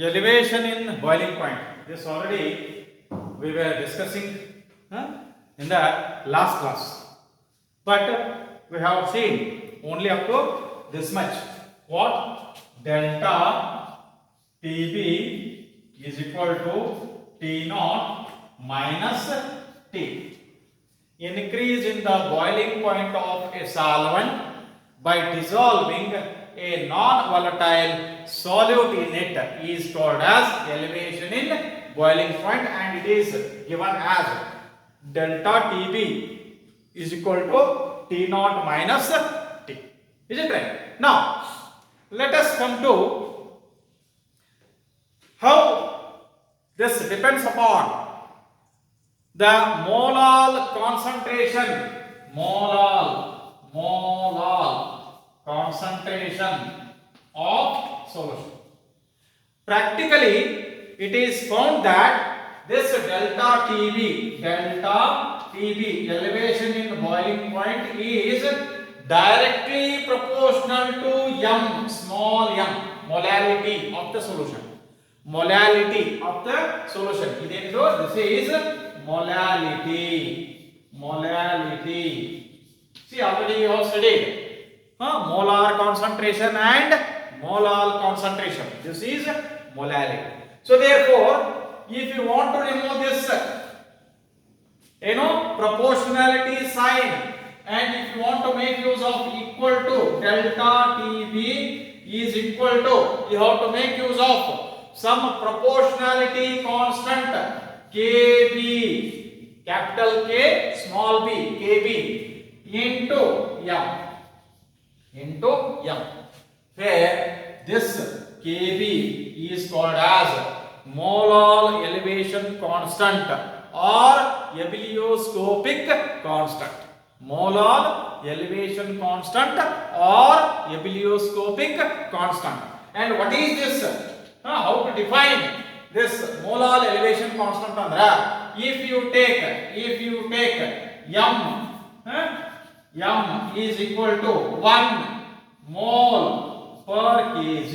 elevation in boiling point. This already we were discussing in the last class. But we have seen only up to this much. What? Delta TB is equal to T naught minus T. Increase in the boiling point of a solvent by dissolving a non-volatile solute in it is called as elevation in boiling point, and it is given as delta TB is equal to T naught minus T. Is it right? Now, let us come to how this depends upon the molal concentration, molal concentration of solution. Practically, it is found that this delta TB elevation in boiling point is directly proportional to m, small m, molality of the solution. Molality of the solution. This is molality. See, already you have studied molar concentration and molal concentration. This is molality. So therefore, if you want to remove this, proportionality sign, and if you want to make use of equal to delta TB is equal to, you have to make use of some proportionality constant KB, capital K, small b, KB into m, where this KB is called as molal elevation constant or ebullioscopic constant. Molal elevation constant or ebullioscopic constant. And what is this? How to define this molal elevation constant? If you take m is equal to 1 mole per kg.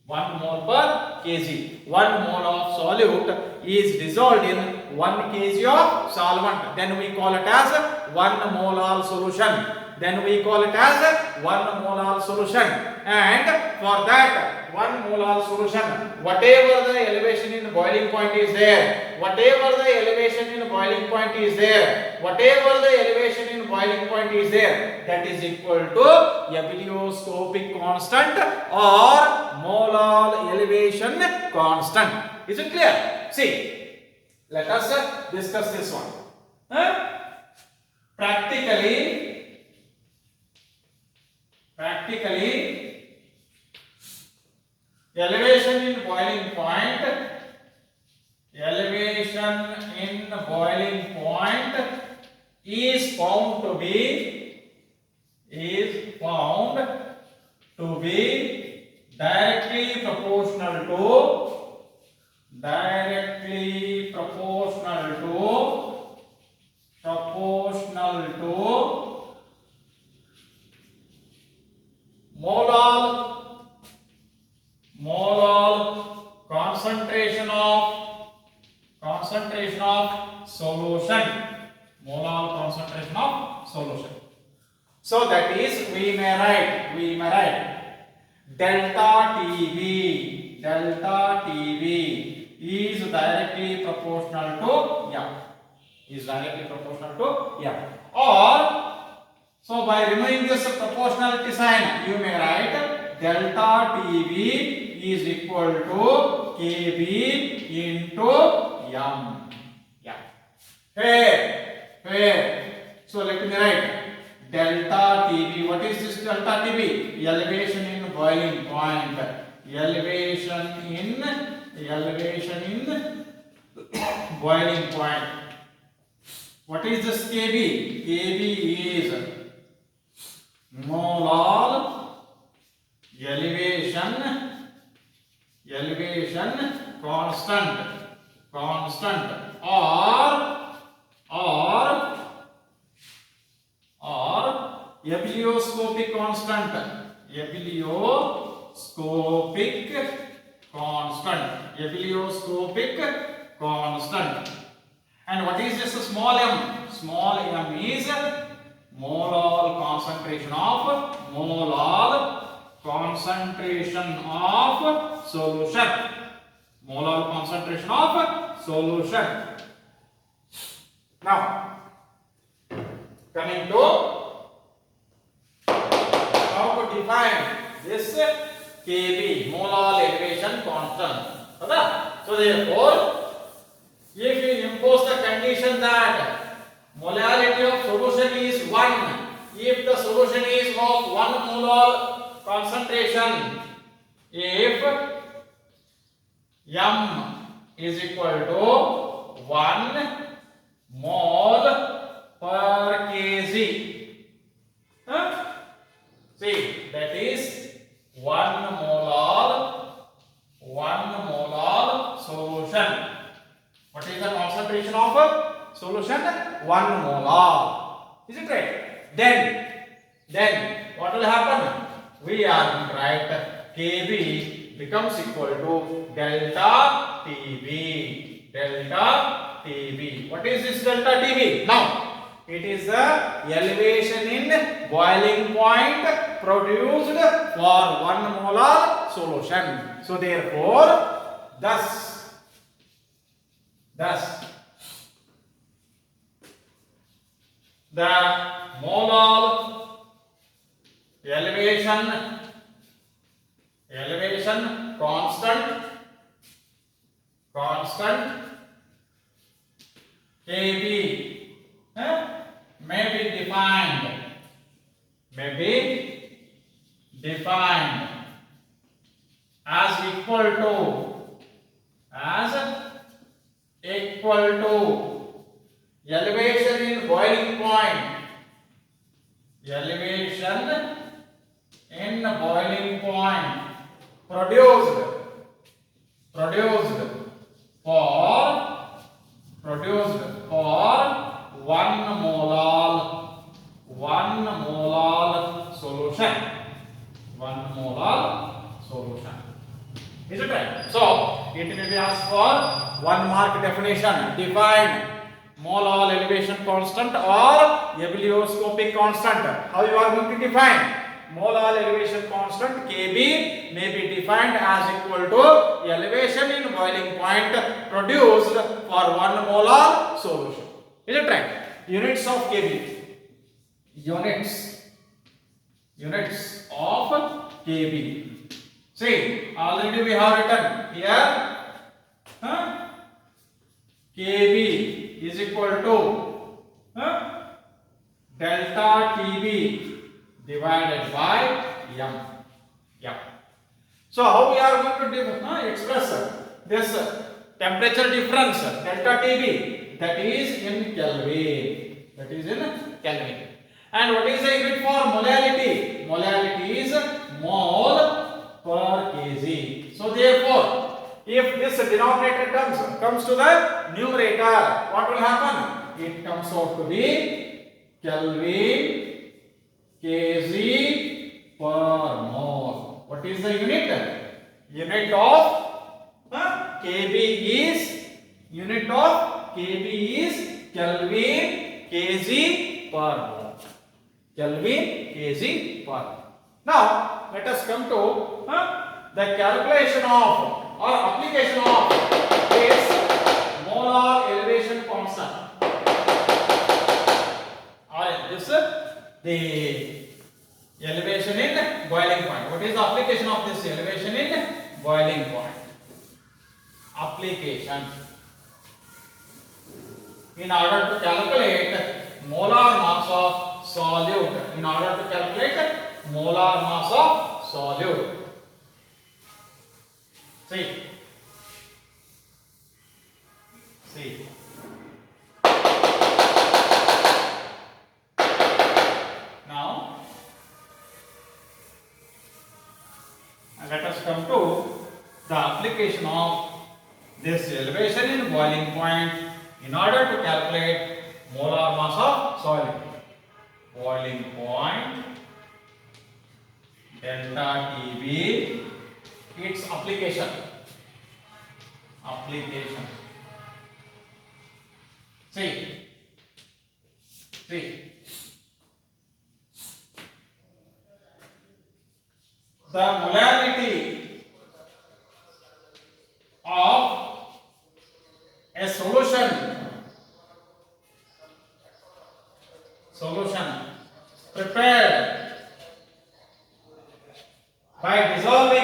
1 mole per kg. 1 mole of solute is dissolved in 1 kg of solvent. Then we call it as 1 molar solution. Then we call it as 1 molar solution. And for that 1 molar solution, whatever the elevation in boiling point is there, that is equal to ebullioscopic constant or molar elevation constant. Is it clear? See, let us discuss this one. Practically, elevation in boiling point is found to be directly proportional to molal concentration of solution. So that is, we may write delta TB is directly proportional to m. Or, so by removing this proportionality sign, you may write delta TB is equal to KB into m. Fair. So let me write delta TB. What is this delta TB? Elevation in boiling point. Elevation in boiling point. What is this KB? KB is molal elevation constant or ebullioscopic constant. Ebullioscopic constant. Ebullioscopic constant. And what is this small m? Small m is molal concentration of solution. Molar concentration of solution. Now, coming to how to define this Kb, molar elevation constant. So therefore, if you impose the condition that molality of solution is 1, if the solution is of 1 molar concentration, if m is equal to 1 mole per kg. See, that is 1 molar solution. What is the concentration of a solution? 1 molar. Is it right? Then what will happen? We are going to write Kb becomes equal to delta Tb. Delta Tb. What is this delta Tb? Now, it is the elevation in boiling point produced for 1 molar solution. So therefore, thus the molar elevation constant Kb may be defined as equal to elevation in boiling point produced for 1 molar solution. 1 molar solution. Is it right? So it may be asked for 1 mark definition. Define molar elevation constant or ebullioscopic constant. How you are going to define? Molar elevation constant Kb may be defined as equal to elevation in boiling point produced for 1 molar solution. Is it right? Units of Kb. Units of Kb. See, already we have written here Kb is equal to delta Tb divided by m. So how we are going to express this temperature difference delta Tb, that is in Kelvin. And what is the unit for molality? Molality is mole per kg. So therefore, if this denominator comes to the numerator, what will happen? It comes out to be Kelvin kg per mole. What is the unit? Unit of Kb is Kelvin kg per mole. Kelvin kg per mole. Now let us come to the calculation of or application of this molar elevation constant. Or this the elevation in boiling point. What is the application of this elevation in boiling point? Application. In order to calculate molar mass of solute. In order to calculate molar mass of solute. See. Now, let us come to the application of this elevation in boiling point in order to calculate molar mass of solute. Boiling point delta Tb, its application. application. See. The molarity of a solution prepared by dissolving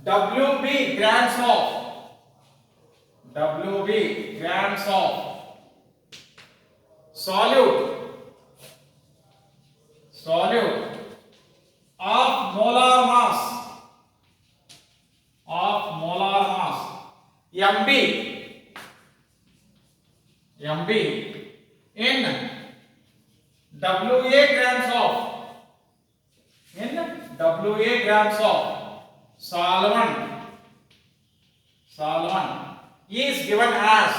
WB grams of solute of molar mass MB in WA grams of solvent is given as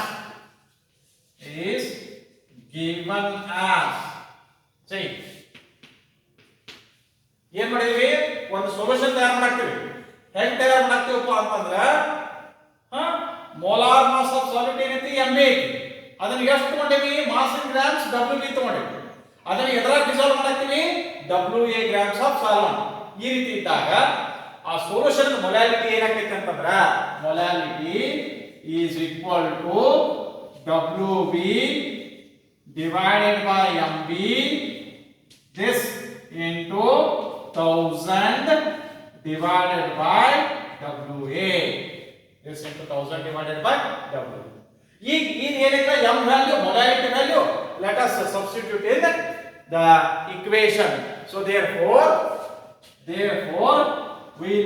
see ಏನು ಮಾಡಿದ್ವಿ ಒಂದು solution ತಯಾರು ಮಾಡ್ತೀವಿ ಹೆಂಗ್ ತಯಾರು ಮಾಡ್ತೀವಪ್ಪ ಅಂತಂದ್ರೆ molar mass of solid ಏನೈತಿ MB ಐತಿ ಅದನ್ನ ಎಷ್ಟು ತಗೊಂಡಿವಿ ಮಾಸ್ ಇನ್ ಗ್ರಾಮ್ಸ್ WB ತಗೊಂಡಿವಿ ಅದನ್ನ ಎದರಾಗ ಡಿಸಾಲ್ವ್ ಮಾಡ್ತೀವಿ WA ಗ್ರಾಮ್ಸ್ ಆಫ್ ಸಾಲ್ವೆಂಟ್ ಈ ರೀತಿ ಇದ್ದಾಗ ಆ ಸೊಲ್ಯೂಷನ್ ಮೊಲಾಲಿಟಿ ಏನಾಗ್ತೈತೆ ಅಂತಂದ್ರೆ molality is equal to WB divided by MB this into 1000 divided by WA this into 1000 divided by WA ಈಗ ಏನೈತೆ m value molarity value let us substitute in the equation so therefore we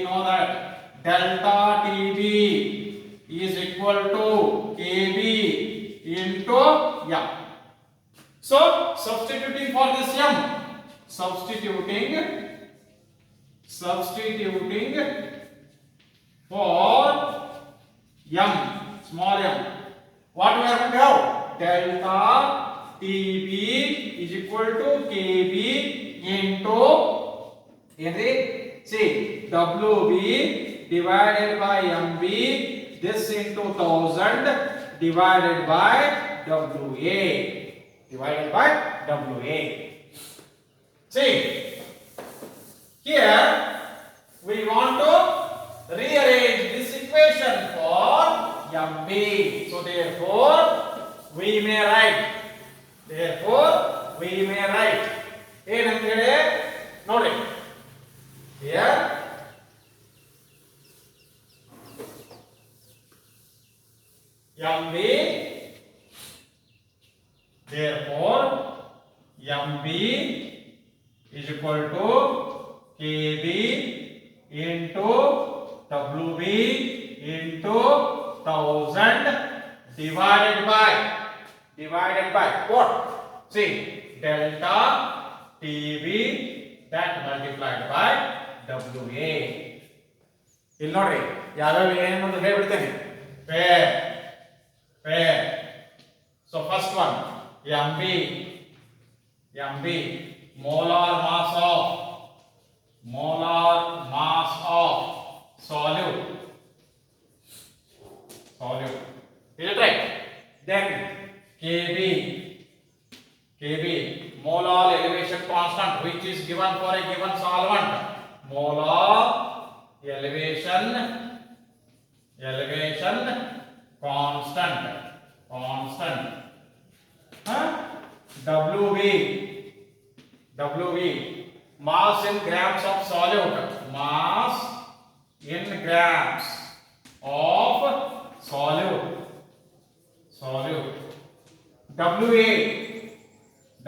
know that delta TB is equal to KB into M. So substituting for this M, substituting for M, small m, what we are going to have? Delta TB is equal to KB into see WB divided by MB this into 1000 divided by WA see here we want to rearrange this equation for MB so therefore we may write ಏನಂತ ಹೇಳಿ ನೋಡಿ here MB therefore MB is equal to KB into WB into 1000 divided by what? See delta TB that multiplied by WA ಇಲ್ಲಿ ನೋಡ್ರಿ ಯಾವ್ಯಾವ ಏನೇನು ಹೇಳ್ಬಿಡ್ತೇನೆ pair so first one MB molar mass of solute is it right then KB molar elevation constant which is given for a given solvent molar elevation constant WB mass in grams of solute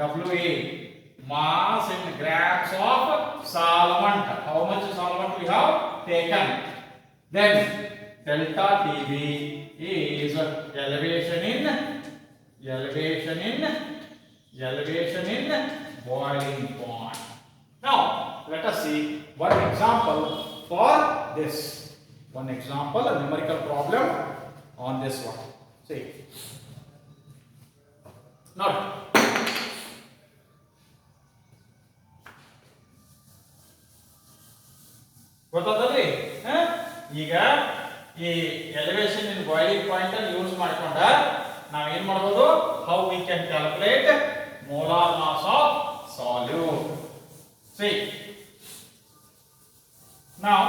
WA mass in grams of solvent how much solvent we have taken then delta TB is elevation in boiling point. Now let us see one example for this. One example, a numerical problem on this one. See. Now ಈಗ ಈ elevation in boiling point ಅನ್ನು use ಮಾಡಿಕೊಂಡ ನಾವು ಏನು ಮಾಡಬಹುದು, how we can calculate molar mass of solute. See, now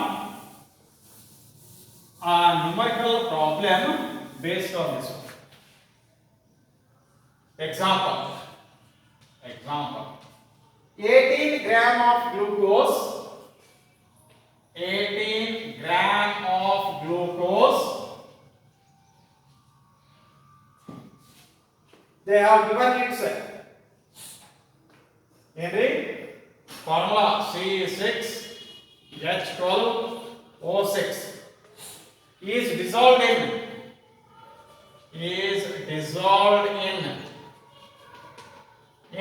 a numerical problem based on this one. Example 18 gram of glucose, 18 gram of glucose they have given its formula C6H12O6 is dissolved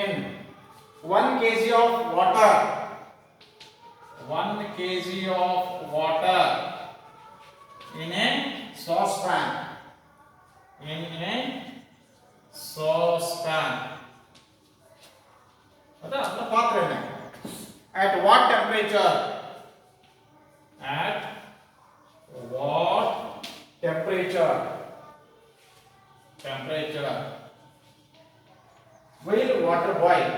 in 1 kg of water, 1 kg of water in a saucepan, अपना पात्र में. At what temperature? At what temperature? Will water boil?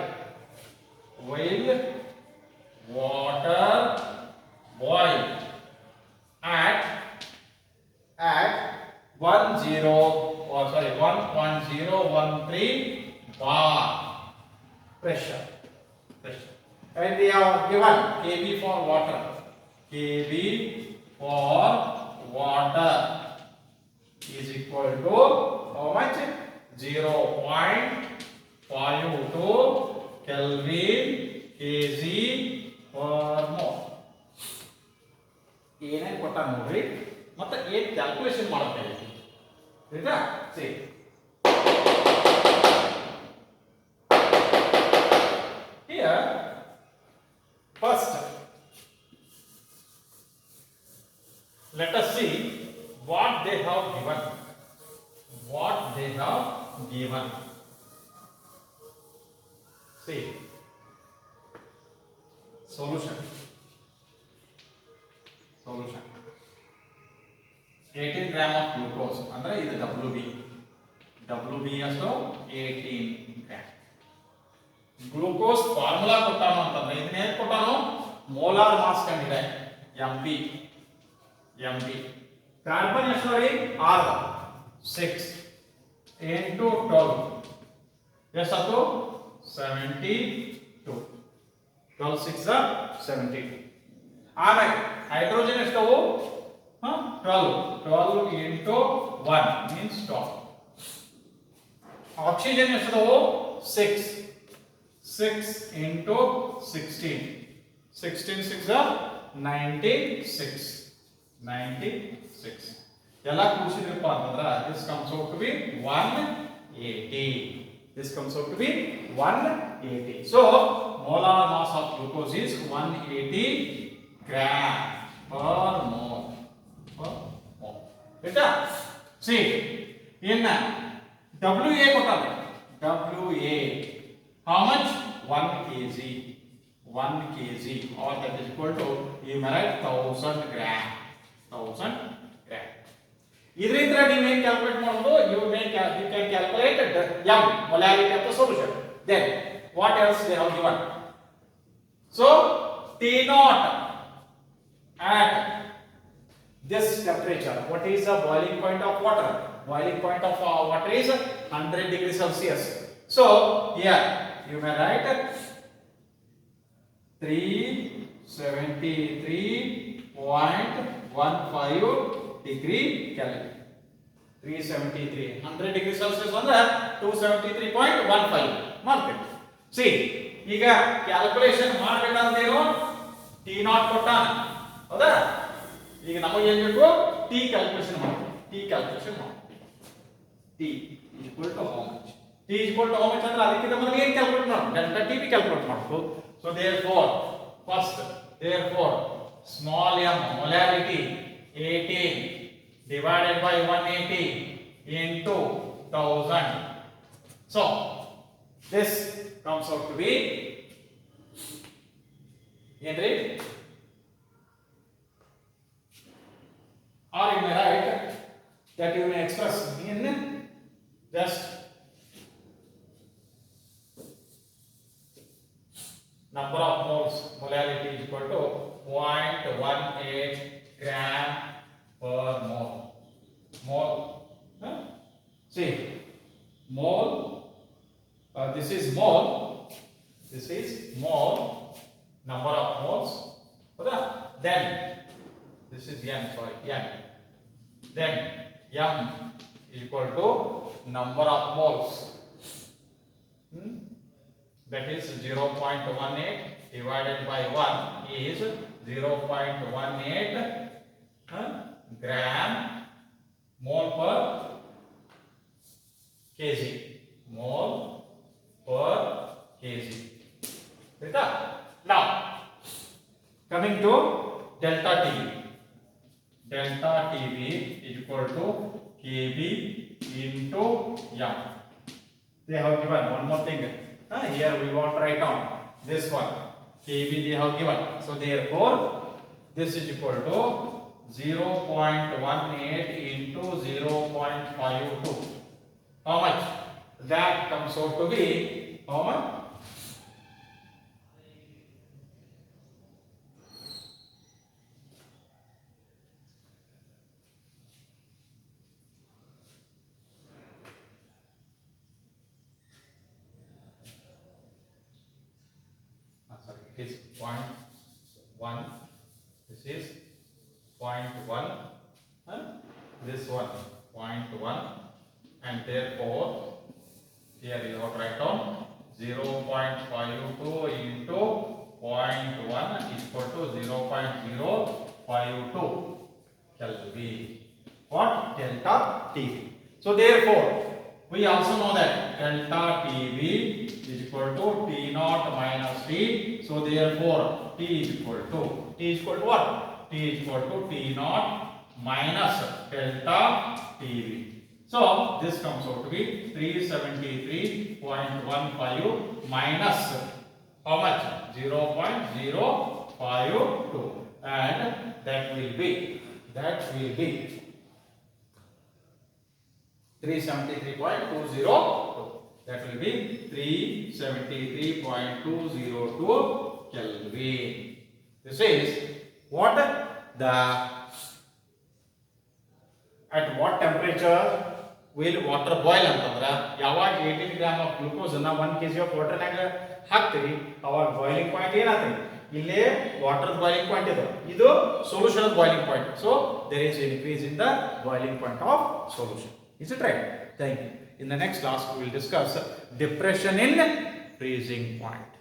Will water boil at 1.013 bar pressure. And they are given kb for water. kb for water is equal to how much? 0.52 Kelvin kg per mole. ಏನೇನು ಕೊಟ್ಟ ನೋಡ್ರಿ, ಮತ್ತೆ ಏನು calculation ಮಾಡಬೇಕು ಆಯ್ತಾ. C here first let us see what they have given. See solution 18 gram of glucose ಅಂದ್ರೆ ಇದು WB ಅಷ್ಟು 18 gram. ಗ್ಲೂಕೋಸ್ ಫಾರ್ಮುಲಾ ಕೊಟ್ಟಾನು ಅಂತಂದ್ರೆ ಇದನ್ನ ಏನು ಕೊಟ್ಟಾನು, ಮೋಲಾರ್ ಮಾಸ್ ಕಂಡಿದೆ mp. ಕಾರ್ಬನ್ ಎಷ್ಟು ನೋಡಿ, 6 into 12 ಎಷ್ಟಾಯ್ತು, 72. 12 6 72. ಆಮೇಲೆ ಹೈಡ್ರೋಜನ್ ಎಷ್ಟವು, 12 into 1 means 12. ಆಕ್ಸಿಜನ್ ಎಷ್ಟವು, 6 into 16. 16 6 96. ಎಲ್ಲ ಕೂಡಿಸಿದ್ರಪ್ಪ ಅಂತಂದ್ರೆ this comes out to be 180. So molar mass of glucose is 180 gram per mole. Beta see in WA ಕೊಟ್ಟಾರೆ, WA how much, 1 kg or that is equal to you may write 1000 gram. ಇದರಿಂದ ನೀವು ಏನು calculate ಮಾಡೋದು, you can calculate the m molarity of the solution. Then what else they have given? So T0 at this temperature, what is the boiling point of water? Boiling point of water is 100 degrees Celsius. So here you may write 373.15 degree Kelvin. 373 100 degree Celsius ಅಂದ್ರೆ 273.15 ಮಾಡ್ಬೇಕು. C ಈಗ calculation ಮಾಡಬೇಕಂತೇನು, T0 ಕೊಟ್ಟಾನ ಹೌದಾ. ಈಗ ನಮಗೆ ಏನು ಬೇಕು, T calculation ಮಾಡಬೇಕು. T equal to how much? T equal to how much ಅಂದ್ರೆ ಅದಕ್ಕಿಂತ ಮೊದಲು ಏನು ಕ್ಯಾಲ್ಕುಲೇಟ್ ಮಾಡಬೇಕು, ಡೆಲ್ಟಾ T ಕ್ಯಾಲ್ಕುಲೇಟ್ ಮಾಡಬೇಕು. So therefore small m molarity 18 divided by 180 into 1000. So this comes out to be ಏನ್ರಿ or you may write that you may express in just number of moles, molality is equal to 0.18 gram per mole. Mole. Huh? See, mole. This is mole. This is mole. Number of moles. Then this is n. Sorry, n. Then m equal to number of moles. That is 0.18 divided by 1 is 0.18 gram mole per kg. Mole per kg. Now, coming to delta TV. Delta TV is equal to kb into m. They have given one more thing. Here we want to write down this one. kb they have given. So therefore, this is equal to 0.18 into 0.52. How much? That comes out to be how much? It is 0.1. This is 0.1. This one 0.1, and therefore here you have to write down 0.52 into 0.1 is equal to 0.052 Kelvin. What? Delta TV. So therefore, we also know that delta TV is equal to T naught minus T. So therefore, T is equal to what? T is equal to T naught minus delta TV. So this comes out to be 373.15 minus how much? 0.052, and that will be 373.202. That will be 373.202 Kelvin. This is what at what temperature will water boil ಅಂತಂದ್ರ ಯಾವಾಗ 18 gram of glucose ಅನ್ನ 1 kg of water ನಾಗ ಹಾಕ್ತೀರಿ ಅವಾಗ boiling point ಏನಾಗ್ತದೆ? ಇಲ್ಲಿ water boiling point ಇದು solution boiling point. So there is increase in the boiling point of solution. Is it right? Thank you. In the next class, we will discuss depression in freezing point.